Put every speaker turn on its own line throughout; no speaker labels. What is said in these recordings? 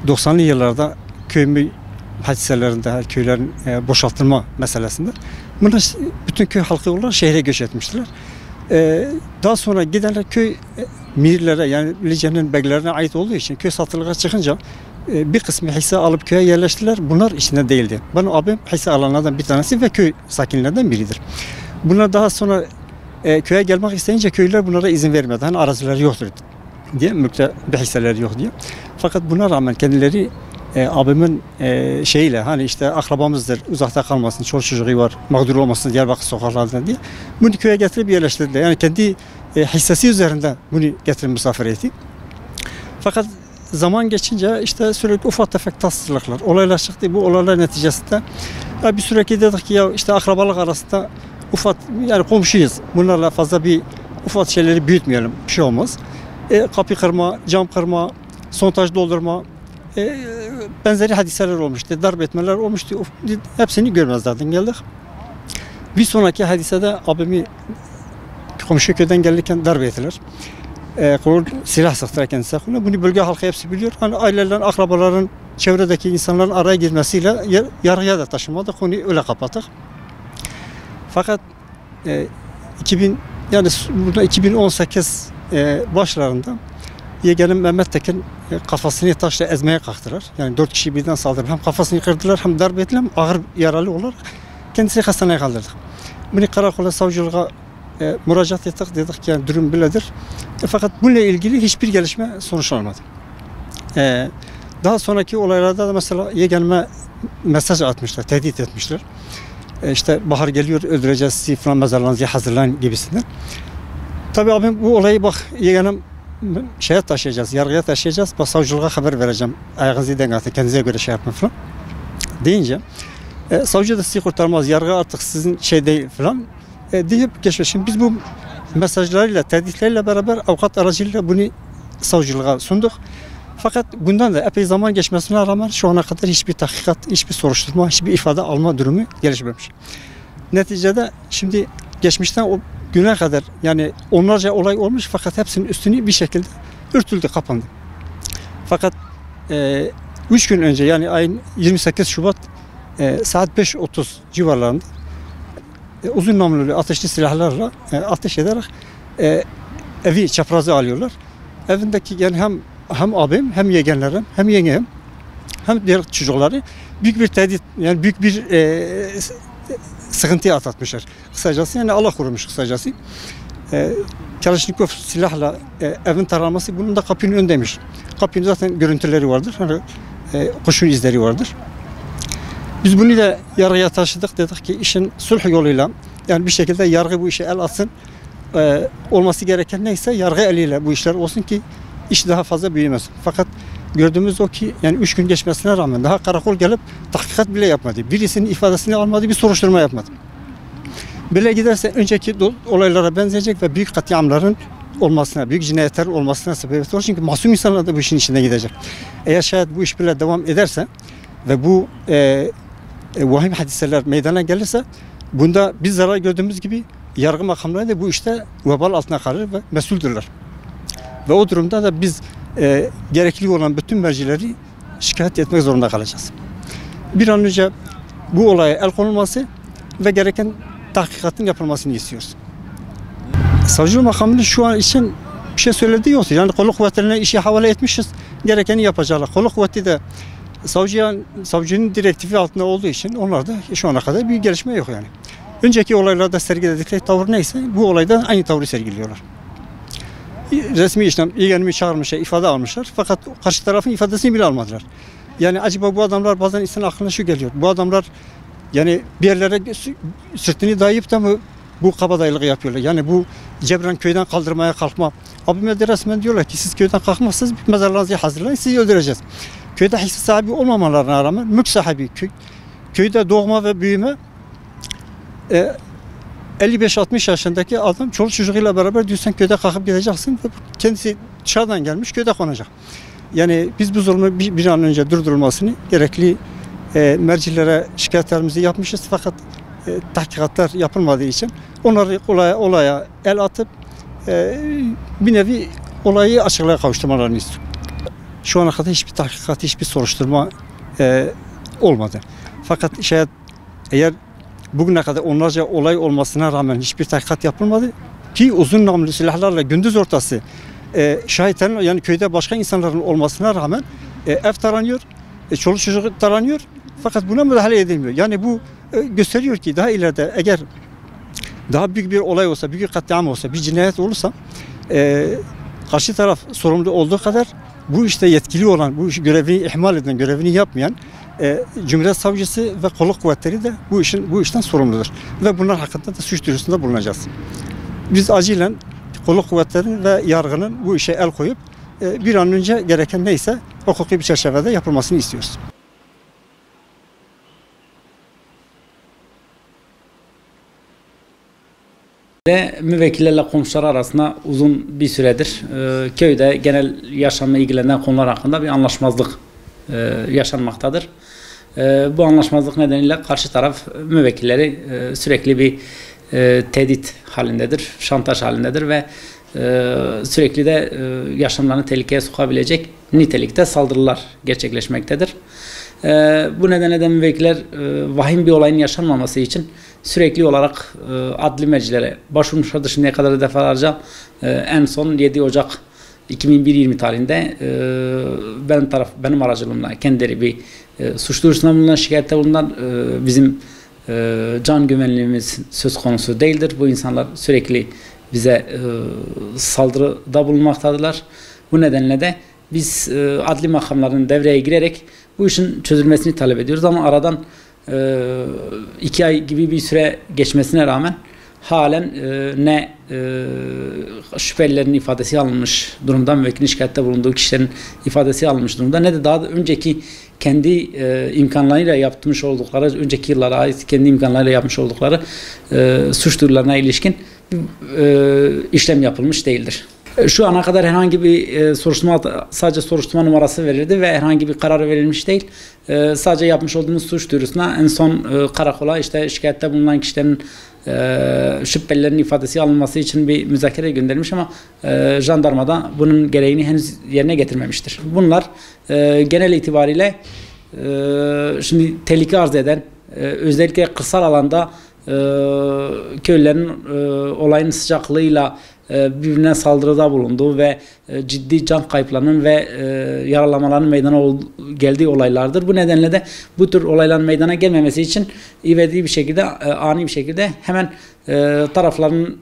90'lı yıllarda köy hadiselerinde, köylerin boşaltılma meselesinde bunlar bütün köy halkı olarak şehre göç etmiştiler. Daha sonra gidenler köy mirlere, yani Lice'nin beglerine ait olduğu için köy satılığa çıkınca bir kısmı hisse alıp köye yerleştiler. Bunlar içinde değildi. Benim abim hisse alanlardan bir tanesi ve köy sakinlerden biridir. Bunlar daha sonra köye gelmek isteyince köylüler bunlara izin vermedi. Hani arazileri yoktur diye, mülkte bir hisseleri yok diye. Fakat buna rağmen kendileri abimin şeyiyle, hani işte akrabamızdır, uzakta kalmasın, çoluk çocuğu var, mağdur olmasın Diyarbakır sokaklarından diye bunu köye getirip yerleştirdiler. Yani kendi hissesi üzerinde bunu getirip misafir etti. Fakat zaman geçince işte sürekli ufak tefek tatsızlıklar, olaylar çıktı. Bu olaylar neticesinde bir sürekli dedik ki ya işte akrabalık arasında ufak, yani komşuyuz. Bunlarla fazla bir ufak şeyleri büyütmeyelim. Bir şey olmaz. Kapı kırma, cam kırma, sondaj doldurma, benzeri hadiseler olmuştu. Darp etmeler olmuştu. Hepsini görmezlerden geldik. Bir sonraki hadisede abimi komşu köyden gelirken darp ettiler. Silah sıktılar kendisine. Bunu bölge halkı hepsi biliyor. Hani ailelerin, akrabaların, çevredeki insanların araya girmesiyle yargıya da taşımadık. Onu öyle kapattık. Fakat 2018 başlarında yeğenim Mehmet Tekin kafasını taşla ezmeye kalktılar. Yani 4 kişi birden saldırıp hem kafasını kırdılar hem darp ettiler, ağır yaralı olarak kendisini hastaneye kaldırdık. Bunu karakola, savcılığa müracaat ettik, dedik ki yani durum böyledir. Fakat bununla ilgili hiçbir gelişme sonuçlanmadı. Daha sonraki olaylarda da mesela yeğenime mesaj atmışlar, tehdit etmişler. İşte bahar geliyor, öldüreceğiz sizi falan, mezarlarınızı hazırlayın gibisinden. Tabii abim bu olayı bak yeğenim şeye taşıyacağız, yargıya taşıyacağız, bak savcılığa haber vereceğim, ayağınızı denk atın, kendinize göre şey yapın falan deyince savcı da sizi kurtarmaz, yargı artık sizin şey değil falan deyip geçiyor. Şimdi biz bu mesajlarıyla, tehditleriyle beraber avukat aracılığıyla bunu savcılığa sunduk. Fakat bundan da epey zaman geçmesine rağmen şu ana kadar hiçbir tahkikat, hiçbir soruşturma, hiçbir ifade alma durumu gelişmemiş. Neticede şimdi geçmişten o güne kadar yani onlarca olay olmuş fakat hepsinin üstünü bir şekilde örtüldü, kapandı. Fakat 3 gün önce, yani ayın 28 Şubat saat 5:30 civarlarında uzun namlulu ateşli silahlarla ateş ederek evi çaprazı alıyorlar. Evindeki yani hem abim, hem yeğenlerim, hem yengem, hem diğer çocukları büyük bir tehdit, yani büyük bir sıkıntıya atlatmışlar. Kısacası yani Allah korumuş kısacası. Kalashnikov silahla evin taraması, bunun da kapının önündeymiş. Kapının zaten görüntüleri vardır. Hani, kurşun izleri vardır. Biz bunu da yargıya taşıdık, dedik ki işin sulh yoluyla, yani bir şekilde yargı bu işe el atsın. Olması gereken neyse yargı eliyle bu işler olsun ki iş daha fazla büyümesin. Fakat gördüğümüz o ki yani 3 gün geçmesine rağmen daha karakol gelip tahkikat bile yapmadı. Birisinin ifadesini almadı, bir soruşturma yapmadı. Böyle giderse önceki olaylara benzeyecek ve büyük katliamların olmasına, büyük cinayetler olmasına sebebiyet olur. Çünkü masum insanlar da bu işin içine gidecek. Eğer şayet bu iş böyle devam ederse ve bu vahim hadiseler meydana gelirse, bunda biz zarar gördüğümüz gibi yargı makamları da bu işte vebal altına kalır ve mesuldürler. Ve o durumda da biz gerekli olan bütün mercileri şikayet etmek zorunda kalacağız. Bir an önce bu olaya el konulması ve gereken tahkikatın yapılmasını istiyoruz. Savcılık makamının şu an için bir şey söylediği yoktu. Yani kolluk kuvvetlerine işi havale etmişiz, gerekeni yapacaklar. Kolluk kuvveti de savcının direktifi altında olduğu için onlarda şu ana kadar bir gelişme yok yani. Önceki olaylarda sergiledikleri tavır neyse bu olayda aynı tavrı sergiliyorlar. Resmi işlem, yeğenimi çağırmışlar, ifade almışlar fakat karşı tarafın ifadesini bile almadılar. Yani acaba bu adamlar, bazen insan aklına şu geliyor, bu adamlar yani bir yerlere sırtını dayayıp da mı bu kabadayılığı yapıyorlar? Yani bu cebren köyden kaldırmaya kalkma. Abime de resmen diyorlar ki siz köyden kalkmazsanız mezarlarınızı hazırlayın, sizi öldüreceğiz. Köyde hisse sahibi olmamalarına rağmen mülk sahibi, köyde doğma ve büyüme 55-60 yaşındaki adam çoluk çocuğuyla beraber diyor sen köyde kalkıp gideceksin. Kendisi dışarıdan gelmiş, köyde konacak. Yani biz bu zulmü bir an önce durdurulmasını, gerekli mercilere şikayetlerimizi yapmışız fakat tahkikatlar yapılmadığı için onları olaya el atıp bir nevi olayı açıklığa kavuşturmalarını istiyor. şu ana kadar hiçbir tahkikat, hiçbir soruşturma olmadı. Fakat eğer bugüne kadar onlarca olay olmasına rağmen hiçbir tahkikat yapılmadı ki uzun namlulu silahlarla gündüz ortası şahitlerin, yani köyde başka insanların olmasına rağmen ev taranıyor, çoluk çocuk taranıyor, fakat buna müdahale edilmiyor. Yani bu gösteriyor ki daha ileride eğer daha büyük bir olay olsa, büyük bir katliam olsa, bir cinayet olursa karşı taraf sorumlu olduğu kadar bu işte yetkili olan, bu işi görevini ihmal eden, görevini yapmayan Cumhuriyet Savcısı ve kolluk kuvvetleri de bu işten sorumludur. Ve bunlar hakkında da suç duyurusunda bulunacağız. Biz acilen kolluk kuvvetlerinin ve yargının bu işe el koyup bir an önce gereken neyse hukuki bir çerçevede yapılmasını istiyoruz.
Müvekkillerle komşular arasında uzun bir süredir köyde genel yaşamla ilgilenen konular hakkında bir anlaşmazlık yaşanmaktadır. Bu anlaşmazlık nedeniyle karşı taraf müvekkilleri sürekli bir tehdit halindedir, şantaj halindedir ve sürekli de yaşamlarını tehlikeye sokabilecek nitelikte saldırılar gerçekleşmektedir. Bu nedenle de müvekkiller vahim bir olayın yaşanmaması için sürekli olarak adli mercilere başvurmuşlardır. Şimdiye kadar defalarca en son 7 Ocak 2020 tarihinde benim aracılığımla kendileri bir suç duyurusunda bulunan, şikayette bulunan bizim can güvenliğimiz söz konusu değildir. Bu insanlar sürekli bize saldırıda bulunmaktadırlar. Bu nedenle de biz adli makamların devreye girerek bu işin çözülmesini talep ediyoruz ama aradan 2 ay gibi bir süre geçmesine rağmen halen ne şüphelilerin ifadesi alınmış durumda, müvekkilin şikayette bulunduğu kişilerin ifadesi alınmış durumda, ne de daha da önceki kendi imkanlarıyla yapmış oldukları, önceki yıllara ait kendi imkanlarıyla yapmış oldukları suç duyurularına ilişkin işlem yapılmış değildir. Şu ana kadar herhangi bir sadece soruşturma numarası verildi ve herhangi bir karar verilmiş değil. Sadece yapmış olduğumuz suç duyurusuna en son karakola işte şikayette bulunan kişilerin şüphelilerin ifadesi alınması için bir müzakere gönderilmiş ama jandarmada bunun gereğini henüz yerine getirmemiştir. Bunlar genel itibariyle şimdi tehlike arz eden, özellikle kırsal alanda köylülerin olayın sıcaklığıyla birbirine saldırıda bulunduğu ve ciddi can kayıplarının ve yaralamaların meydana geldiği olaylardır. Bu nedenle de bu tür olayların meydana gelmemesi için ivedi bir şekilde, ani bir şekilde hemen tarafların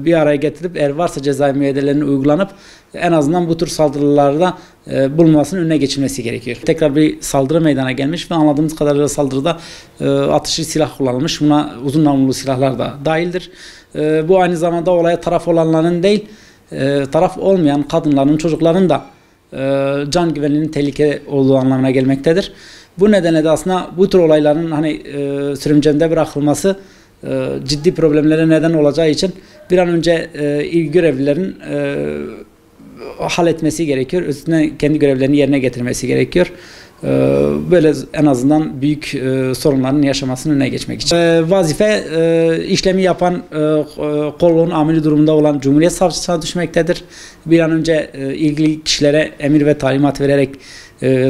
bir araya getirip eğer varsa cezai müeyyidelerini uygulanıp en azından bu tür saldırılarda bulunmasının önüne geçilmesi gerekiyor. Tekrar bir saldırı meydana gelmiş ve anladığımız kadarıyla saldırıda ateşli silah kullanılmış. Buna uzun namlulu silahlar da dahildir. Bu aynı zamanda olaya taraf olanların değil, taraf olmayan kadınların, çocukların da can güvenliğinin tehlike olduğu anlamına gelmektedir. Bu nedenle de aslında bu tür olayların sürümcemde bırakılması ciddi problemlere neden olacağı için bir an önce ilgili görevlilerin halletmesi gerekiyor. Üstüne kendi görevlerini yerine getirmesi gerekiyor. Böyle en azından büyük sorunların yaşamasının önüne geçmek için. Vazife işlemi yapan kolluğun amiri durumunda olan Cumhuriyet Savcısına düşmektedir. Bir an önce ilgili kişilere emir ve talimat vererek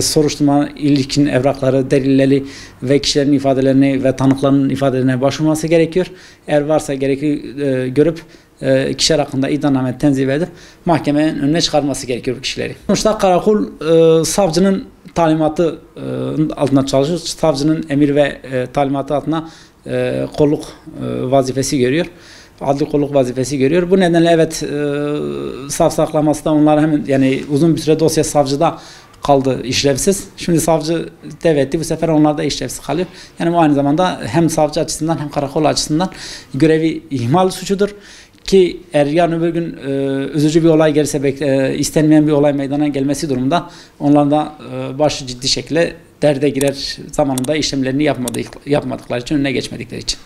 soruşturma ilişkin evrakları, delilleri ve kişilerin ifadelerini ve tanıkların ifadelerine başvurması gerekiyor. Eğer varsa gerekli görüp kişiler hakkında iddianame tenzih edip mahkemenin önüne çıkarması gerekiyor bu kişileri. Sonuçta karakol savcının talimatı altında çalışıyor. Savcının emir ve talimatı altında kolluk vazifesi görüyor. Adli kolluk vazifesi görüyor. Bu nedenle evet savsaklaması da onlar hemen yani uzun bir süre dosya savcıda kaldı işlevsiz. Şimdi savcı devletti bu sefer onlar da işlevsiz kalıyor. Yani bu aynı zamanda hem savcı açısından hem karakol açısından görevi ihmal suçudur. Ki eğer yarın öbür gün üzücü bir olay gelirse istenmeyen bir olay meydana gelmesi durumunda onlar da başı ciddi şekilde derde girer zamanında işlemlerini yapmadıkları için önüne geçmedikleri için.